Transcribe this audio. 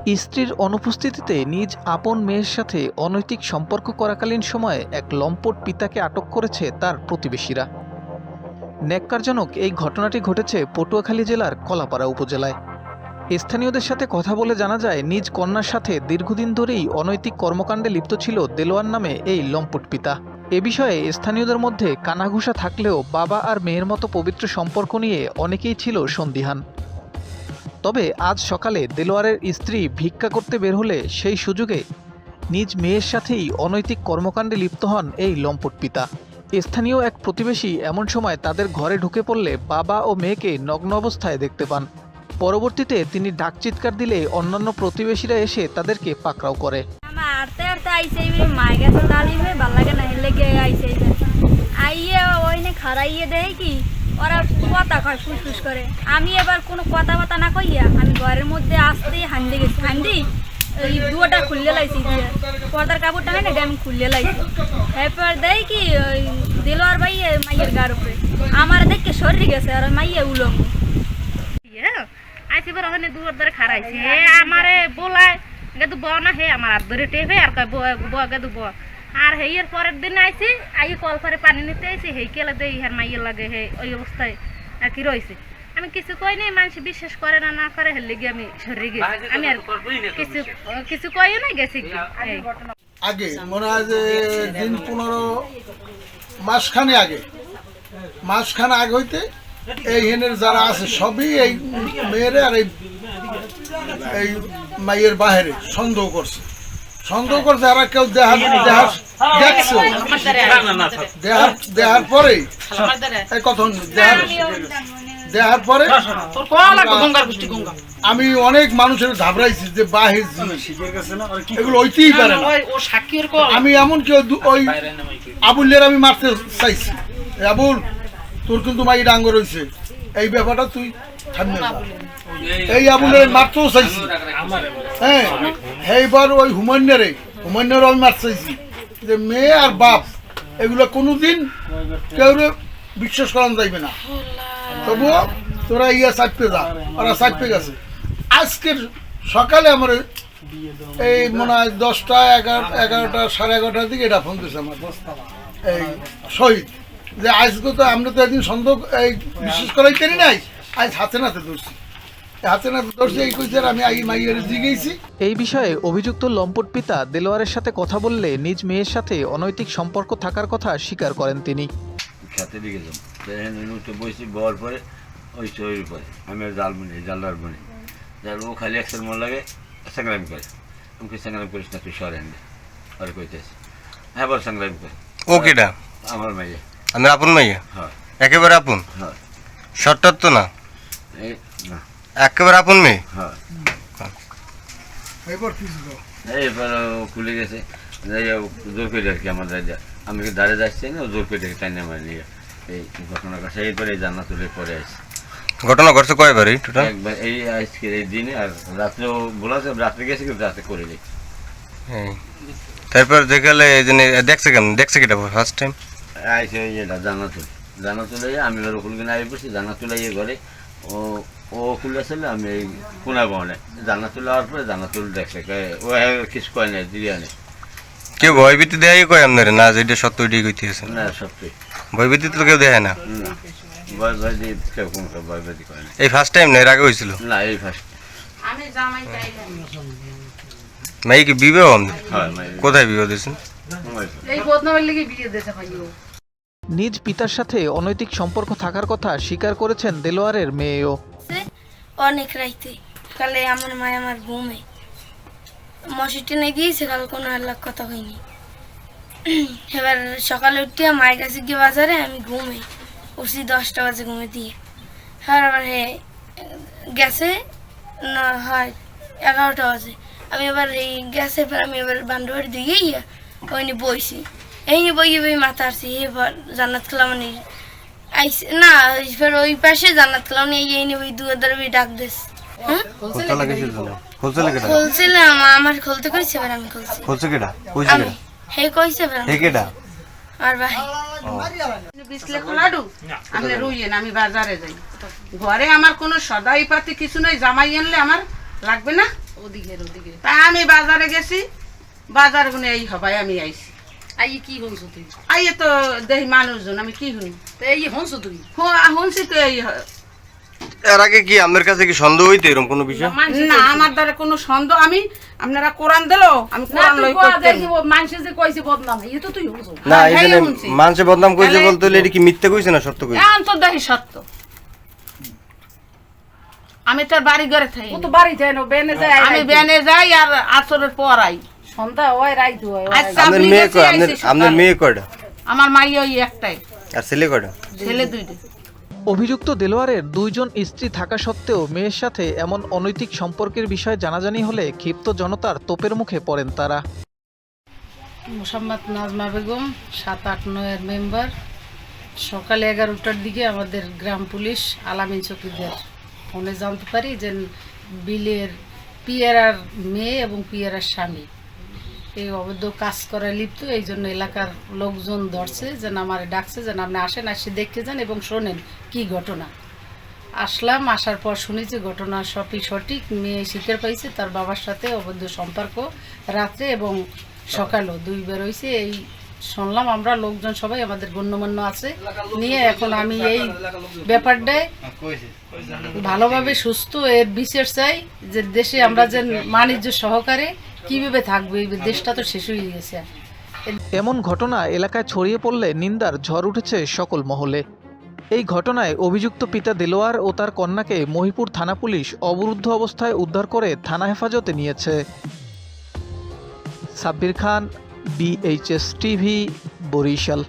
স্ত্রীর অনুপস্থিতিতে নিজ আপন মেয়ের সাথে অনৈতিক সম্পর্ক করাকালীন সময়ে এক লম্পট পিতাকে আটক করেছে তার প্রতিবেশীরা। ন্যাক্কারজনক এই ঘটনাটি ঘটেছে পটুয়াখালী জেলার কলাপাড়া উপজেলায়। স্থানীয়দের সাথে কথা বলে জানা যায়, নিজ কন্যার সাথে দীর্ঘদিন ধরেই অনৈতিক কর্মকাণ্ডে লিপ্ত ছিল দেলোয়ার নামে এই লম্পট পিতা। এ বিষয়ে স্থানীয়দের মধ্যে কানাঘুষা থাকলেও বাবা আর মেয়ের মতো পবিত্র সম্পর্ক নিয়ে অনেকেই ছিল সন্দিহান। তবে আজ সকালে দেলোয়ারের স্ত্রী ভিক্ষা করতে বের হলে সেই সুযোগে নিজ মেয়ের সাথেই অনৈতিক কর্মকাণ্ডে লিপ্ত হন এই লম্পট পিতা। স্থানীয় এক প্রতিবেশী এমন সময় তাদের ঘরে ঢুকে পড়লে বাবা ও মেয়েকে নগ্ন অবস্থায় দেখতে পান। পরবর্তীতে তিনি ডাক চিৎকার দিলে অন্যান্য প্রতিবেশীরা এসে তাদেরকে পাকড়াও করে। ওরা কথা কয় ফুসফুস করে। আমি এবার কোনো কথাবার্তা না কইয়া আমি ঘরের মধ্যে আসতেই হান্ডি গেছি। হান্ডি ওই দুয়াটা খুললে লাইছি, পর্দার কাপড়টা হয় না আমি খুললে লাইছি। এরপর দেয় কি ওই দেলোয়ার ভাই মাইয়ের গার উপরে আমার দেখে সরি গেছে আর মাইয়া উলঙ্গ আইসিবার ওখানে দুয়ার ধরে খারাইছে আমারে বলায় গেদু ব না হে আমার হাত ধরে টেপে আর কয় গেদু ব আর হেয়ের পরের দিন আইসি আই কল করে পানি নিতে আইসি হেই কেলে দেই ইহার মাইয়ের লাগে হে ওই অবস্থায় আর কি রয়েছে। আমি কিছু কই নাই, মানুষ বিশ্বাস করে না না করে হেলে গিয়ে আমি সরে গেছি। আমি আর কিছু কইও না গেছি আগে মনে হয় যে দিন 15 মাসখানে আগে হইতে এই হেনের যারা আছে সবই এই মেয়েরে আর এই মাইয়ের বাহিরে সন্দেহ করছে আর কেউ দেখছে দেহার পরে এই কথা দেহার পরে আমি অনেক মানুষের ঘাবড়াইছি যে বাহির এগুলো হইতেই পারে না। আমি এমনকি ওই আবুলের আমি মারতে চাইছি, আবুল তোর কিন্তু মাই ডাঙ্গ রয়েছে, এই ব্যাপারটা তুই থামবে না। এই আবুলের মারতেও চাইছি, হ্যাঁ এইবার ওই হুমান্যারও আমি মারতে চাইছি যে মেয়ে আর বাপ এগুলো কোনোদিন কেউ বিশ্বাস করানো যাইবে না। তবুও তোরা চাপতে যা, ওরা চাপতে গেছে। আজকের সকালে আমার এই মনে হয় 10টা 11টা 11:30 দিকে এটা ফোন দিয়েছে আমার এই শহীদ যে আজকে তো আমরা তো একদিন সন্দেহ এই বিশ্বাস করাই করি নাই, আজ হাতে নাতে ধরছি এই কইছে আমি আগে মাইয়ের জিগেছি। এই বিষয়ে অভিযুক্ত লম্পট পিতা দেলোয়ারের সাথে কথা বললে নিজ মেয়ের সাথে অনৈতিক সম্পর্ক থাকার কথা স্বীকার করেন তিনি। সাথে দিকে বসি বর পরে ওই চইর পরে আমি জালদার বনি ও খালি একশোর মন লাগে সংগ্রাম করে। আমি সংগ্রাম করিস না, তুই সরেন আরে কইতেছি হ্যাঁ বল সংগ্রাম করে। ও কেটা? আমার মাইয়া। আমি আপন মাইয়া? হ্যাঁ একেবারে আপন? হ্যাঁ। শর্টটার তো না? এই না একেবারে আপন মেয়ে? হ্যাঁ। এবার খুলে গেছে জোর করে আর কি আমার দাঁড়িয়ে আমি দাঁড়িয়ে যাচ্ছি না, জোর করে টাইনে আমার নিয়ে এই ঘটনা ঘটে। এইবারে জানা তুলে পরে আসছি। ঘটনা ঘটছে কয়বার? এই টোটাল একবার এই আজকের এই দিনে, আর রাত্রেও বলা আছে রাত্রে গেছে কিন্তু রাতে করে দিই। তারপর দেখালে দেখছে কেমন? দেখছে কিটা ফার্স্ট টাইম? আইসে এটা জানা তুলে আমি ওর ওখানে কিনে আগে পড়ছি, জানা তুলে ঘরে ও খুলে আসলে আমি এই কোনা বনে জানা তুলে হওয়ার পরে জানা তুলে দেখছে ও কিছু কয় নাই দিয়ে আনে। কেউ ভয়ভীতি দেয় কয় আপনার না যেটা সত্য ওইটাই কইতে আছে? না সত্যি ভয়ভীতি তো কেউ দেয় না। ভয় দিয়ে কেউ কোনো ভয়ভীতি করে না। এই ফার্স্ট টাইম না, এর আগে হয়েছিল? না এই ফার্স্ট। মাই কি বিবাহ? হ্যাঁ। কোথায় বিবাহ দিয়েছেন? নিজ পিতার সাথে অনৈতিক সম্পর্ক থাকার কথা স্বীকার করেছেন দেলোয়ারের মেয়েও। অনেক রাইতে কালে আমার মায় আমার ঘুমে মশিটি নিয়ে দিয়েছে, কাল কোনো আল্লাহ কথা হয়নি। এবার সকালে উঠে মায়ের কাছে গিয়ে বাজারে আমি ঘুমে উঠছি 10টা বাজে ঘুমে দিয়ে। হ্যাঁ আবার গেছে না হয় 11টা বাজে। আমি এবার এই গ্যাসের পর আমি এবার বান্ধবের দিকে গিয়া ওইনি বইছি, এই বই মাথা আসছি এবার জান্নাত কালামনি আইসে না ফের ওই পাশে জান্নাত কালামনি এই ওই দুয়ার ডাক দিস। হ্যাঁ খুলছিলাম, আমার খুলতে কইছে এবার আমি খুলছি। হে কইছে আর ভাই আমি বাজারে যাই, ঘরে আমার কোনো সদাই পাতি কিছু নাই, জামাই আনলে আমার লাগবে না। তা আমি বাজারে গেছি, বাজার গুনে এই হবাই আমি আইছি। আই কি হনছো তুই? আইয়ে তো দেখি মানুষজন, আমি কি শুনি তো এই হনছো তুই? শুনছি তো এই এর আগে কি আপনার কাছে কি সন্দেহ হইতো এরকম কোনো বিষয়? না, আমার দ্বারা কোনো সন্দেহ, আমি আপনারা কোরআন দিল, আমি না কোরআন তুই লই কয়া করতে দেখি ও মানুষে যে কইছে বদনাম, এই তো তুই হনছো। না হ্যাঁ, এই হ্যাঁ, জন্য শুনছি। মানুষে বদনাম কইছে তাহলে- বলতে হলে এটা কি মিথ্যে কইছে না সত্য কইছে? এখন তো দেখি সত্য, আমি তার বাড়ি ঘরে থাকি, ও তো বাড়ি যায় না, বেনে যায়। আমি বেনে যাই আর আসরের পর আই। সন্ধ্যা হয় রাইত হয়। আচ্ছা, আপনার আপনি মেয়ে গেছি, কয়? আইছি আপনার সকালে। মেয়ে কয়টা আমার মাই ওই একটাই, আর ছেলে কয়টা? ছেলে দুইটা। অভিযুক্ত দেলোয়ারের 2 জন স্ত্রী থাকা সত্ত্বেও মেয়ের সাথে এমন অনৈতিক সম্পর্কের বিষয়ে জানাজানি হলে ক্ষিপ্ত জনতার তোপের মুখে পড়েন তারা। মোসাম্মদ নাজমা বেগম, 7-8-9 এর মেম্বার। সকালে 11টার দিকে আমাদের গ্রাম পুলিশ আলামিন চৌকিদার ফোনে জানতে পারি যে বিলের পিয়ারার মেয়ে এবং পিয়ারার স্বামী এই অবৈধ কাজ করা লিপ্ত। এই জন্য এলাকার লোকজন ধরছে, যেন আমার ডাকছে, যেন আপনি আসেন, আসে দেখতে যান এবং শোনেন কি ঘটনা। আসলাম, আসার পর শুনি যে ঘটনা সবই সঠিক। মেয়ে স্বীকার পাইছে তার বাবার সাথে অবৈধ সম্পর্ক রাত্রে এবং সকালেও 2 বার হয়েছে। এই শুনলাম আমরা, লোকজন সবাই আমাদের গণ্যমান্য আছে নিয়ে। এখন আমি এই ব্যাপারটায় ভালোভাবে সুস্থ এর বিচার চাই, যে দেশে আমরা যে বাণিজ্য সহকারে কিভাবে থাকবো, এই দেশটা তো শেষ হয়ে গেছে। এমন ঘটনা এলাকায় ছড়িয়ে পড়লে নিন্দার ঝড় উঠেছে সকল মহলে। এই ঘটনায় অভিযুক্ত পিতা দেলোয়ার ও তার কন্যাকে মহিপুর থানা পুলিশ অবরুদ্ধ অবস্থায় উদ্ধার করে থানা হেফাজতে নিয়েছে। সাব্বির খান, BHS TV, বরিশাল।